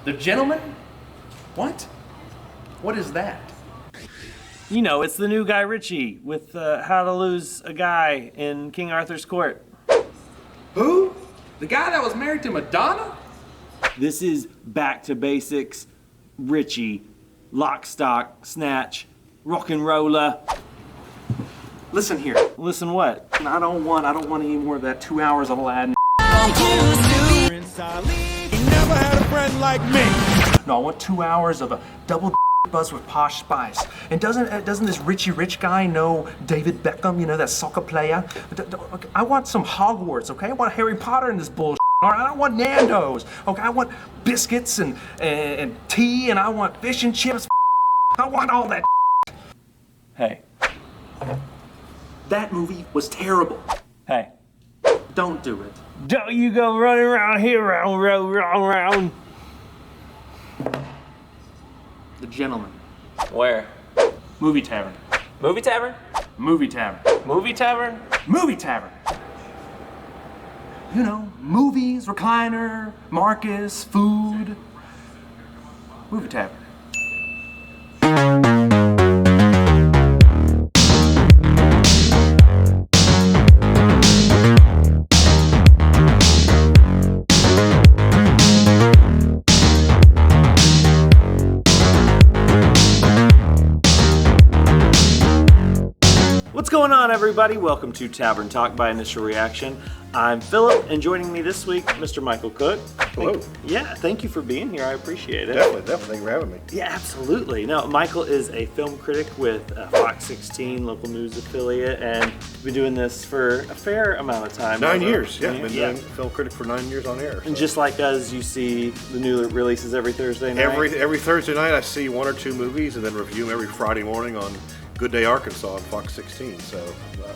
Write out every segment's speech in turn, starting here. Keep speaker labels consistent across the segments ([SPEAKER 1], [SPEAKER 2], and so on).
[SPEAKER 1] The Gentleman? What? What is that?
[SPEAKER 2] You know, it's the new Guy Ritchie with How to Lose a Guy in King Arthur's Court.
[SPEAKER 1] Who? The guy that was married to Madonna?
[SPEAKER 2] This is back to basics, Ritchie, lock, stock, snatch, rock and roller.
[SPEAKER 1] Listen here.
[SPEAKER 2] Listen what?
[SPEAKER 1] I don't want any more of that 2 hours of Aladdin.
[SPEAKER 3] Never had a friend like me.
[SPEAKER 1] No, I want 2 hours of a double buzz with posh spice. And doesn't this Richie Rich guy know David Beckham, you know, that soccer player? I want some Hogwarts, okay? I want Harry Potter in this bullshit. All right, I don't want Nando's. Okay, I want biscuits and tea, and I want fish and chips. I want all that.
[SPEAKER 2] Hey.
[SPEAKER 1] That movie was terrible.
[SPEAKER 2] Hey.
[SPEAKER 1] Don't do it.
[SPEAKER 2] Don't you go running around here, round.
[SPEAKER 1] The Gentleman.
[SPEAKER 2] Where?
[SPEAKER 1] Movie Tavern.
[SPEAKER 2] Movie Tavern?
[SPEAKER 1] Movie Tavern.
[SPEAKER 2] Movie Tavern?
[SPEAKER 1] Movie Tavern. You know, movies, recliner, Marcus, food. Movie Tavern.
[SPEAKER 2] What's going on, everybody? Welcome to Tavern Talk by Initial Reaction. I'm Philip, and joining me this week, Mr. Michael Cook.
[SPEAKER 4] Hello.
[SPEAKER 2] Thank you for being here. I appreciate it.
[SPEAKER 4] Definitely. Thank you for having me.
[SPEAKER 2] Yeah, absolutely. Now, Michael is a film critic with Fox 16, local news affiliate, and we've been doing this for a fair amount of time.
[SPEAKER 4] 9 years, yeah. Been
[SPEAKER 2] Yeah.
[SPEAKER 4] doing film critic for 9 years on air. So.
[SPEAKER 2] And just like us, you see the new releases every Thursday night?
[SPEAKER 4] Every Thursday night, I see one or two movies and then review them every Friday morning on Good Day Arkansas on Fox 16. So,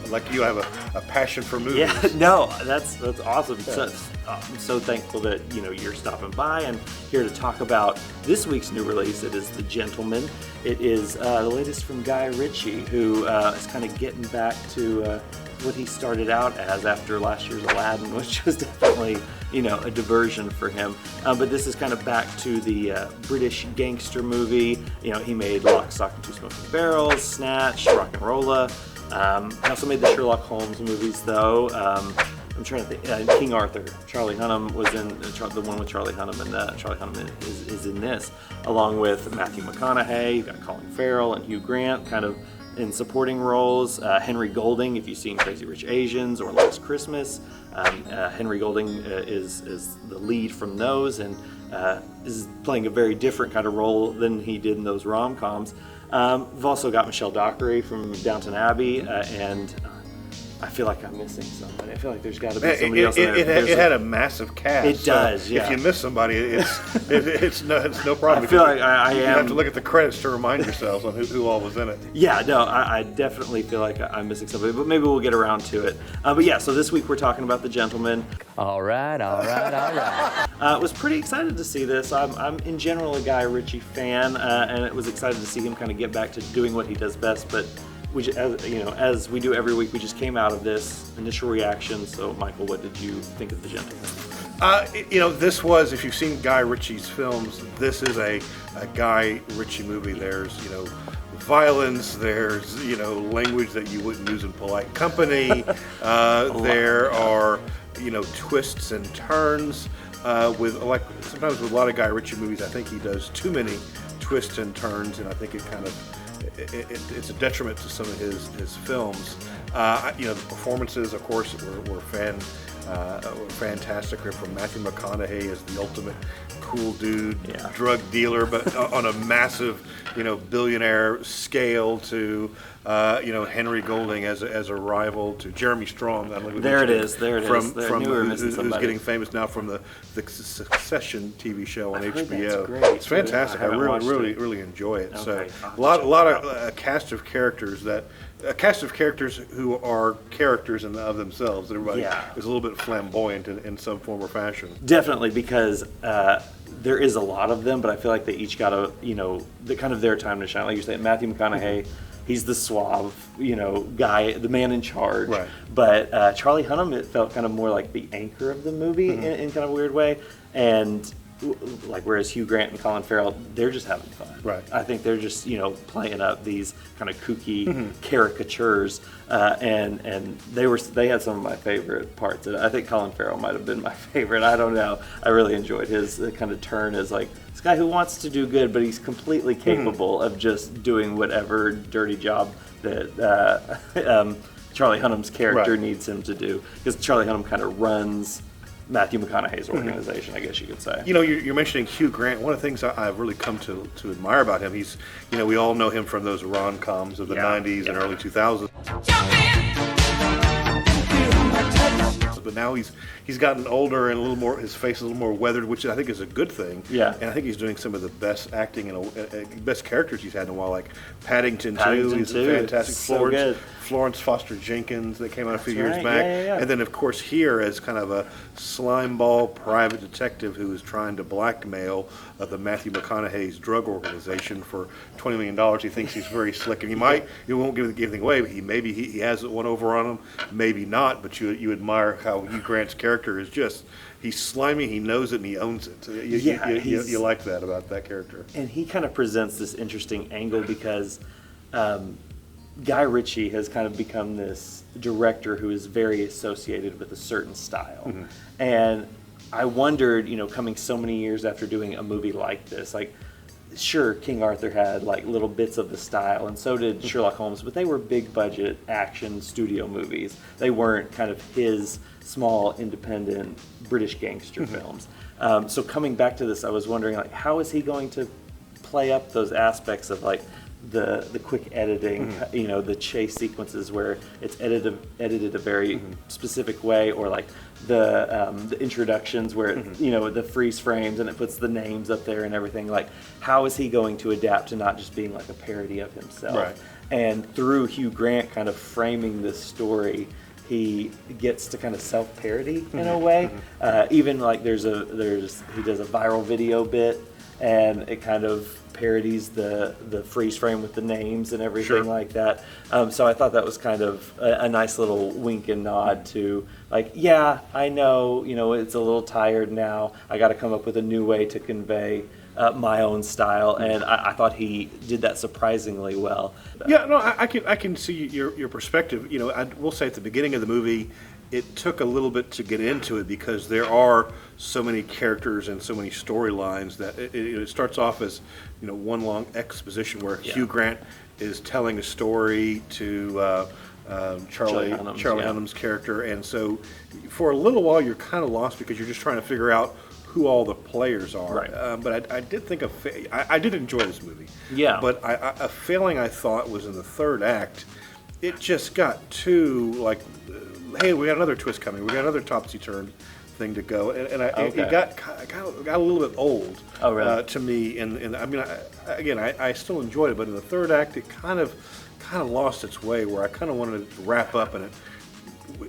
[SPEAKER 4] like you, I have a passion for movies.
[SPEAKER 2] Yeah, no, that's awesome. So, I'm so thankful that you're stopping by and here to talk about this week's new release. It is The Gentleman. It is the latest from Guy Ritchie, who is kind of getting back to what he started out as after last year's Aladdin, which was definitely a diversion for him. But this is kind of back to the British gangster movie. He made Lock, Stock, and Two Smoking Barrels, Snatch, Rock and Rolla. He also made the Sherlock Holmes movies, though. I'm trying to think. King Arthur. Charlie Hunnam was in the one with Charlie Hunnam, and Charlie Hunnam is in this, along with Matthew McConaughey. You've got Colin Farrel and Hugh Grant, kind of in supporting roles. Henry Golding, if you've seen Crazy Rich Asians or Last Christmas, Henry Golding is the lead from those, and is playing a very different kind of role than he did in those rom-coms. We've also got Michelle Dockery from Downton Abbey, and I feel like I'm missing somebody. I feel like there's got to be somebody else in there.
[SPEAKER 4] It had a massive cast.
[SPEAKER 2] It does, yeah.
[SPEAKER 4] If you miss somebody, it's no problem.
[SPEAKER 2] I feel like I am.
[SPEAKER 4] You have to look at the credits to remind yourselves on who all was in it.
[SPEAKER 2] Yeah, no, I definitely feel like I'm missing somebody, but maybe we'll get around to it. But yeah, so this week we're talking about The Gentleman.
[SPEAKER 5] All right.
[SPEAKER 2] I was pretty excited to see this. I'm in general a Guy Ritchie fan, and it was excited to see him kind of get back to doing what he does best, but as we do every week, we just came out of this initial reaction. So, Michael, what did you think of The Gentleman?
[SPEAKER 4] This was, if you've seen Guy Ritchie's films, this is a Guy Ritchie movie. There's, violence, there's, language that you wouldn't use in polite company. There are, twists and turns. Sometimes with a lot of Guy Ritchie movies, I think he does too many twists and turns, and I think it kind of it's a detriment to some of his films. The performances, of course, were fantastic. From Matthew McConaughey as the ultimate cool dude, drug dealer, but on a massive, billionaire scale, to Henry Golding as a rival, to Jeremy Strong.
[SPEAKER 2] There it is.
[SPEAKER 4] Who's getting famous now from the Succession TV show on HBO.
[SPEAKER 2] Great.
[SPEAKER 4] It's fantastic. I really enjoy it.
[SPEAKER 2] Okay.
[SPEAKER 4] So a lot of a cast of characters who are characters of themselves. Everybody is a little bit flamboyant in some form or fashion.
[SPEAKER 2] Definitely, because there is a lot of them, but I feel like they each got the kind of their time to shine. Like you said, Matthew McConaughey, he's the suave, guy, the man in charge.
[SPEAKER 4] Right.
[SPEAKER 2] But Charlie Hunnam, it felt kind of more like the anchor of the movie in kind of a weird way. And like whereas Hugh Grant and Colin Farrell, they're just having fun.
[SPEAKER 4] Right.
[SPEAKER 2] I think they're just playing up these kind of kooky caricatures, and they had some of my favorite parts. I think Colin Farrell might have been my favorite. I don't know. I really enjoyed his kind of turn as like this guy who wants to do good, but he's completely capable of just doing whatever dirty job that Charlie Hunnam's character needs him to do, because Charlie Hunnam kind of runs Matthew McConaughey's organization, I guess you could say.
[SPEAKER 4] You're mentioning Hugh Grant. One of the things I've really come to admire about him, he's, we all know him from those rom-coms of the 90s and early 2000s. But now he's gotten older and a little more, his face is a little more weathered, which I think is a good thing.
[SPEAKER 2] Yeah.
[SPEAKER 4] And I think he's doing some of the best acting and best characters he's had in a while, like Paddington 2. He's fantastic.
[SPEAKER 2] So good.
[SPEAKER 4] Florence Foster Jenkins that came out a few
[SPEAKER 2] That's
[SPEAKER 4] years
[SPEAKER 2] right.
[SPEAKER 4] back.
[SPEAKER 2] Yeah.
[SPEAKER 4] And then, of course, here as kind of a slimeball private detective who is trying to blackmail the Matthew McConaughey's drug organization for $20 million. He thinks he's very slick, and you won't give anything away, but maybe he has one over on him, maybe not, but you admire how Hugh Grant's character is just, he's slimy, he knows it, and he owns it. You like that about that character.
[SPEAKER 2] And he kind of presents this interesting angle because Guy Ritchie has kind of become this director who is very associated with a certain style. And I wondered, coming so many years after doing a movie like this, like, sure, King Arthur had like little bits of the style, and so did Sherlock Holmes, but they were big budget action studio movies. They weren't kind of his small independent British gangster films. So coming back to this, I was wondering, like, how is he going to play up those aspects of like the quick editing, the chase sequences where it's edited a very specific way, or like the introductions where the freeze frames and it puts the names up there and everything. Like, how is he going to adapt to not just being like a parody of himself?
[SPEAKER 4] Right.
[SPEAKER 2] And through Hugh Grant kind of framing this story, he gets to kind of self-parody in a way. Even like he does a viral video bit, and it kind of parodies the freeze frame with the names and everything like that. So I thought that was kind of a nice little wink and nod to, like, yeah, I know, it's a little tired now. I got to come up with a new way to convey my own style, and I thought he did that surprisingly well.
[SPEAKER 4] Yeah, no, I can see your perspective. I will say at the beginning of the movie, it took a little bit to get into it because there are so many characters and so many storylines that it starts off as one long exposition where Hugh Grant is telling a story to Charlie Hunnam's character, and so for a little while you're kind of lost because you're just trying to figure out who all the players are.
[SPEAKER 2] Right.
[SPEAKER 4] But I did think I did enjoy this movie.
[SPEAKER 2] Yeah.
[SPEAKER 4] But a failing I thought was in the third act. It just got too like, hey, we got another twist coming. We got another topsy-turvy thing to go, and it got a little bit old.
[SPEAKER 2] Oh, really?
[SPEAKER 4] To me, and I mean, I still enjoyed it, but in the third act, it kind of lost its way. Where I kind of wanted it to wrap up, and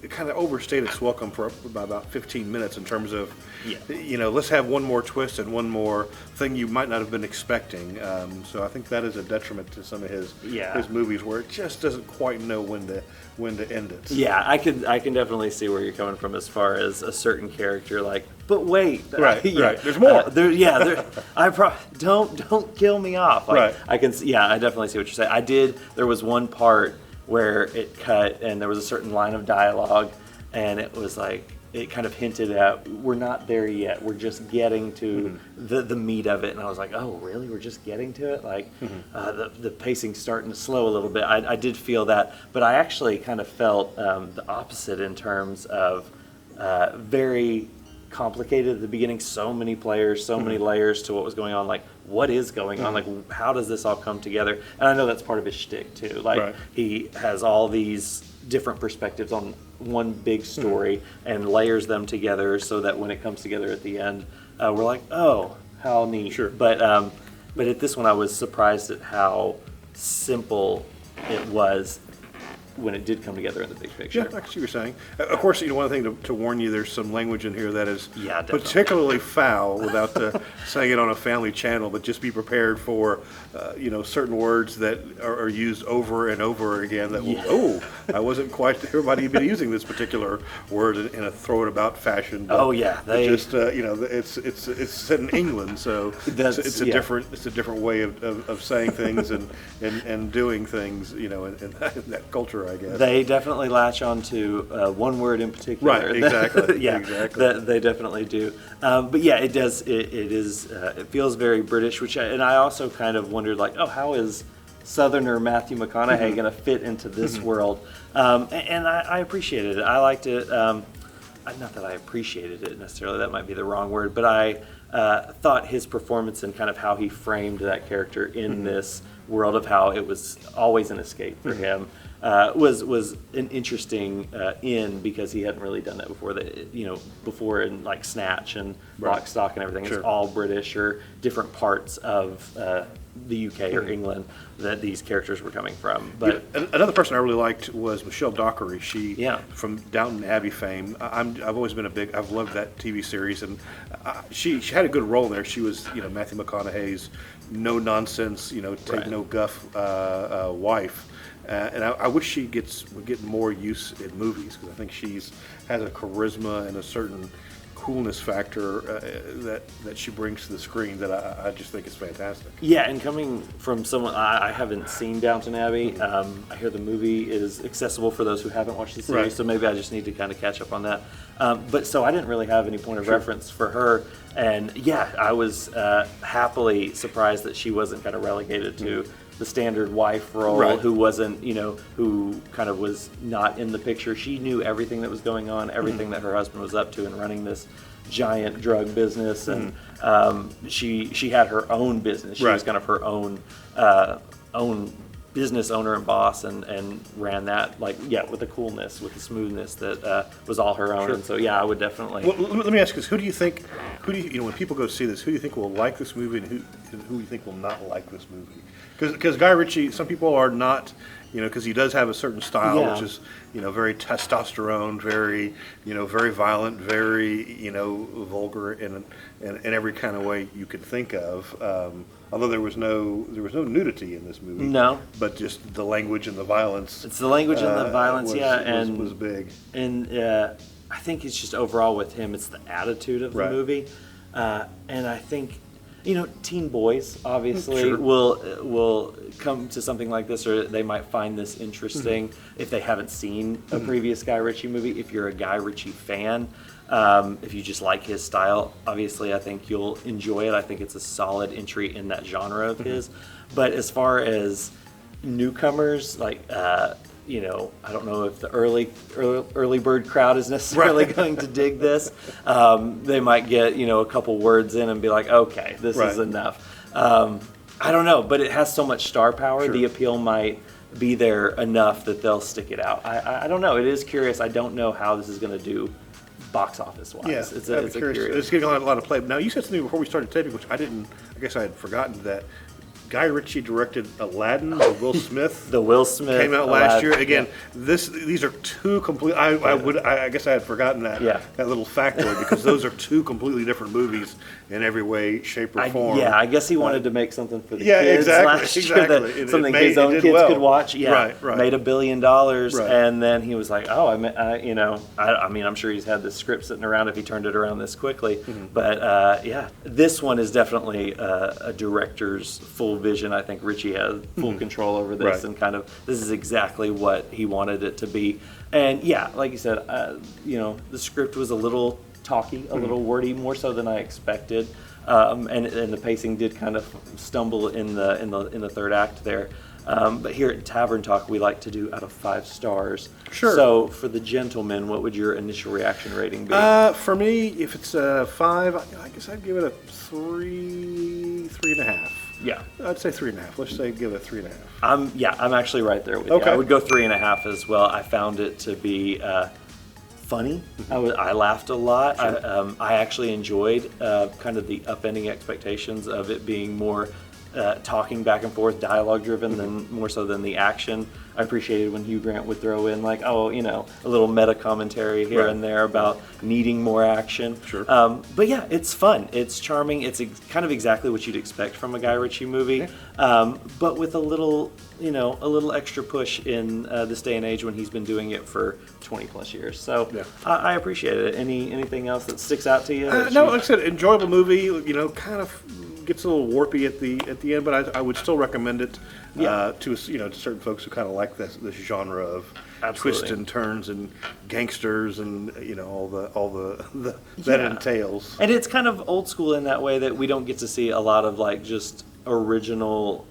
[SPEAKER 4] it kind of overstayed its welcome for about 15 minutes in terms of, let's have one more twist and one more thing you might not have been expecting. So I think that is a detriment to some of his movies, where it just doesn't quite know when to end it.
[SPEAKER 2] Yeah, I can definitely see where you're coming from as far as a certain character, like, but wait,
[SPEAKER 4] right. There's more.
[SPEAKER 2] Don't kill me off. Like,
[SPEAKER 4] right.
[SPEAKER 2] I definitely see what you're saying. There was one part where it cut and there was a certain line of dialogue, and it was like, it kind of hinted at, we're not there yet, we're just getting to the meat of it. And I was like, oh really, we're just getting to it? Like, the pacing's starting to slow a little bit. I did feel that, but I actually kind of felt the opposite in terms of very complicated at the beginning, so many players, so many layers to what was going on. Like, what is going on? Like, how does this all come together? And I know that's part of his shtick too. Like, he has all these different perspectives on one big story and layers them together so that when it comes together at the end, we're like, oh, how neat.
[SPEAKER 4] Sure.
[SPEAKER 2] But at this one, I was surprised at how simple it was. when it did come together in the big picture.
[SPEAKER 4] Yeah, I can see what you're saying. Of course, one thing to warn you, there's some language in here that is
[SPEAKER 2] Definitely.
[SPEAKER 4] particularly foul, without saying it on a family channel, but just be prepared for, certain words that are used over and over again that I wasn't quite, everybody had been using this particular word in a throw it about fashion. But it's set in England, so it's a different way of saying things and doing things, in that culture, I guess.
[SPEAKER 2] They definitely latch on to one word in particular.
[SPEAKER 4] Right, exactly.
[SPEAKER 2] Exactly. They definitely do. But yeah, it does. It feels very British, and I also kind of wondered, like, how is Southerner Matthew McConaughey going to fit into this world? And I appreciated it. I liked it. Not that I appreciated it necessarily. That might be the wrong word, but I thought his performance and kind of how he framed that character in this world of how it was always an escape for him was an interesting in, because he hadn't really done that before. Before in like Snatch and Lock, Stock and everything, it's all British or different parts of the UK or England that these characters were coming from. But
[SPEAKER 4] another person I really liked was Michelle Dockery. She from Downton Abbey fame. I've always been I've loved that TV series, and she had a good role in there. She was Matthew McConaughey's no nonsense, take no guff wife. And I wish she would get more use in movies, because I think has a charisma and a certain coolness factor that she brings to the screen that I just think is fantastic.
[SPEAKER 2] Yeah, and coming from someone, I haven't seen Downton Abbey. I hear the movie is accessible for those who haven't watched the series, so maybe I just need to kind of catch up on that. But so I didn't really have any point of reference for her. And yeah, I was happily surprised that she wasn't kind of relegated to the standard wife role, who wasn't, who kind of was not in the picture. She knew everything that was going on, everything that her husband was up to in running this giant drug business, and she had her own business. She was kind of her own business owner and boss, and ran that with the coolness, with the smoothness that was all her own. And so I would definitely.
[SPEAKER 4] Well, let me ask you this: who do you think? When people go see this, who do you think will like this movie, and who do you think will not like this movie? Because Guy Ritchie, some people are not, because he does have a certain style, which is, very testosterone, very, very violent, very, vulgar in every kind of way you could think of. Although there was no nudity in this movie.
[SPEAKER 2] No.
[SPEAKER 4] But just the language and the violence.
[SPEAKER 2] It's the language and the violence,
[SPEAKER 4] was big.
[SPEAKER 2] And I think it's just overall with him, it's the attitude of the movie, and I think. Teen boys obviously will come to something like this, or they might find this interesting if they haven't seen a previous Guy Ritchie movie. If you're a Guy Ritchie fan, if you just like his style, obviously I think you'll enjoy it. I think it's a solid entry in that genre of his. But as far as newcomers, I don't know if the early bird crowd is necessarily going to dig this. They might get a couple words in and be like, okay, this is enough. I don't know, but it has so much star power. The appeal might be there enough that they'll stick it out. I don't know. It is curious. I don't know how this is going to do box office wise.
[SPEAKER 4] Yeah, it's curious. It's getting a lot of play. Now, you said something before we started taping, which I guess I had forgotten, that Guy Ritchie directed Aladdin, the Will Smith.
[SPEAKER 2] The Will Smith
[SPEAKER 4] came out last year. Again, these are two complete. I guess I had forgotten that little factoid, because those are two completely different movies in every way, shape, or form.
[SPEAKER 2] I guess he wanted to make something for the kids last year, that something his own kids could watch. Yeah, made $1 billion, and then he was like, "Oh, I mean, I'm sure he's had this script sitting around if he turned it around this quickly." But this one is definitely a director's full vision. I think Ritchie has full control over this, and kind of this is exactly what he wanted it to be. And like you said, the script was a little talky, a little wordy, more so than I expected, and the pacing did kind of stumble in the third act there. But here at Tavern Talk, we like to do out of 5 stars.
[SPEAKER 4] Sure.
[SPEAKER 2] So for the gentleman, what would your initial reaction rating be?
[SPEAKER 4] For me, if it's a 5, I guess I'd give it a 3.5.
[SPEAKER 2] Yeah,
[SPEAKER 4] I'd say 3.5. Let's say give it a 3.5.
[SPEAKER 2] I'm actually right there with you. I would go 3.5 as well. I found it to be funny. I laughed a lot. Sure. I actually enjoyed kind of the upending expectations of it being more talking back and forth, dialogue driven, than more so than the action. I appreciated when Hugh Grant would throw in like, oh, you know, a little meta commentary here and there about needing more action.
[SPEAKER 4] Sure.
[SPEAKER 2] But yeah, it's fun. It's charming. It's kind of exactly what you'd expect from a Guy Ritchie movie, but with a little, you know, a little extra push in this day and age when he's been doing it for 20 plus years. So I appreciate it. Anything else that sticks out to you?
[SPEAKER 4] No, like I said, enjoyable movie. You know, kind of gets a little warpy at the end, but I would still recommend it to to certain folks who kind of like this genre of twists and turns and gangsters and all the that entails.
[SPEAKER 2] And it's kind of old school in that way that we don't get to see a lot of like just original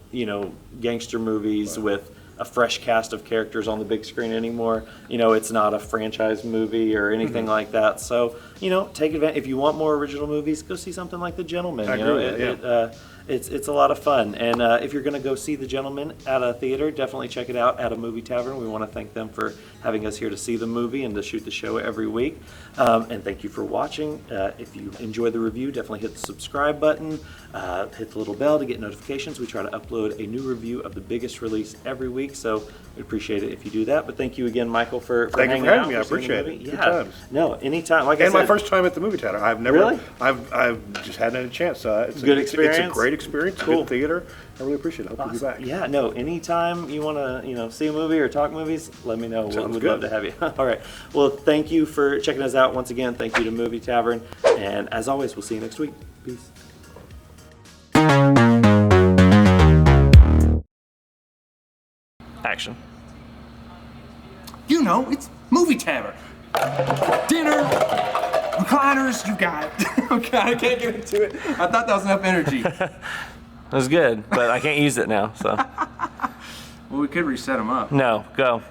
[SPEAKER 2] gangster movies with a fresh cast of characters on the big screen anymore. It's not a franchise movie or anything like that. So, take advantage. If you want more original movies, go see something like The Gentleman.
[SPEAKER 4] I agree.
[SPEAKER 2] It's a lot of fun. And if you're going to go see The Gentleman at a theater, definitely check it out at a movie tavern. We want to thank them for having us here to see the movie and to shoot the show every week. And thank you for watching. If you enjoyed the review, definitely hit the subscribe button. Hit the little bell to get notifications. We try to upload a new review of the biggest release every week, so we'd appreciate it if you do that. But thank you again, Michael, for hanging out.
[SPEAKER 4] Me. I appreciate it.
[SPEAKER 2] Yeah.
[SPEAKER 4] Good times.
[SPEAKER 2] No, anytime. Like I said,
[SPEAKER 4] my first time at the movie theater. I've never.
[SPEAKER 2] Really?
[SPEAKER 4] I've just hadn't had a chance. It's
[SPEAKER 2] Good experience.
[SPEAKER 4] It's a great experience.
[SPEAKER 2] Cool.
[SPEAKER 4] Good theater. I really appreciate it. Hope you'll be back.
[SPEAKER 2] Yeah, no, anytime you want to, see a movie or talk movies, let me know. We'd love to have you. All right. Well, thank you for checking us out once again. Thank you to Movie Tavern. And as always, we'll see you next week. Peace. Action.
[SPEAKER 1] It's Movie Tavern. Dinner, recliners, you got it. Okay, I can't get into it. I thought that was enough energy.
[SPEAKER 2] That was good, but I can't use it now, so.
[SPEAKER 1] Well, we could reset them up.
[SPEAKER 2] No, go.